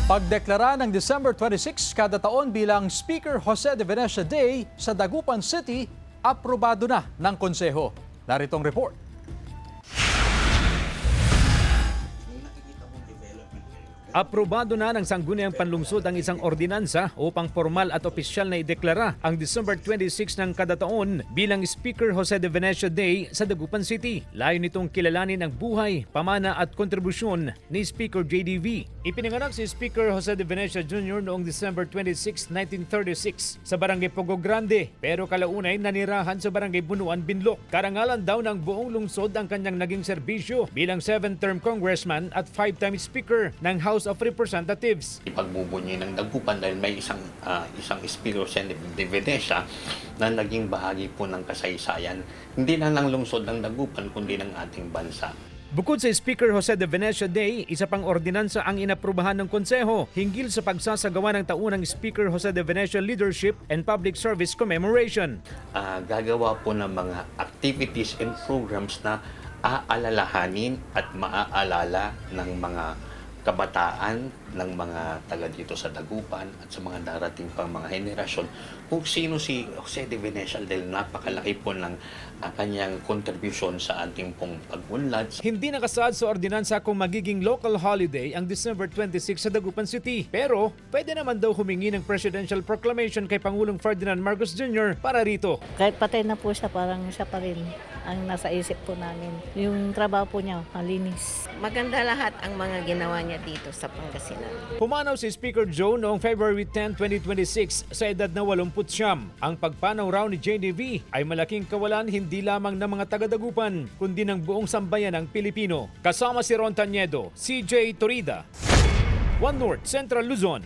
Pagdeklara ng December 26 kada taon bilang Speaker Jose de Venecia Day sa Dagupan City, aprobado na ng konseho. Narito ang report. Aprobado na ng Sangguniang Panlungsod ang isang ordinansa upang formal at opisyal na ideklara ang December 26 ng kada taon bilang Speaker Jose de Venecia Day sa Dagupan City. Layo nitong kilalanin ang buhay, pamana at kontribusyon ni Speaker JDV. Ipinanganak si Speaker Jose de Venecia Jr. noong December 26, 1936 sa Barangay Pogo Grande, pero kalaunay nanirahan sa Barangay Bunuan, Binloc. Karangalan daw ng buong lungsod ang kanyang naging serbisyo bilang 7-term congressman at 5-time Speaker ng House of Representatives. Ipagbubunyi ng Dagupan dahil may isang Speaker de Venecia na naging bahagi po ng kasaysayan, hindi lang ng lungsod ng Dagupan kundi ng ating bansa. Bukod sa Speaker Jose de Venecia Day, isa pang ordinansa ang inaprubahan ng konseho hinggil sa pagsasagawa ng taunang Speaker Jose de Venecia Leadership and Public Service Commemoration. Gagawa po ng mga activities and programs na aalalahanin at maaalala ng mga kabataan ng mga taga dito sa Dagupan at sa mga darating pang mga henerasyon kung sino si Jose de Venecia dahil napakalaki po ng kanyang contribution sa ating pong pag-unlad. Hindi nakasaad sa ordinansa kung magiging local holiday ang December 26 sa Dagupan City. Pero pwede naman daw humingi ng presidential proclamation kay Pangulong Ferdinand Marcos Jr. para rito. Kahit patay na po siya, parang siya pa rin ang nasa isip po namin. Yung trabaho po niya, malinis. Maganda lahat ang mga ginawa niya dito sa Pangasinan. Pumanaw si Speaker Joe noong February 10, 2026 sa edad na 89. Ang pagpanaw raw ni JDV ay malaking kawalan hindi lamang ng mga taga-Dagupan kundi ng buong sambayan ng Pilipino. Kasama si Ron Taniedo, CJ Torida, One North Central Luzon.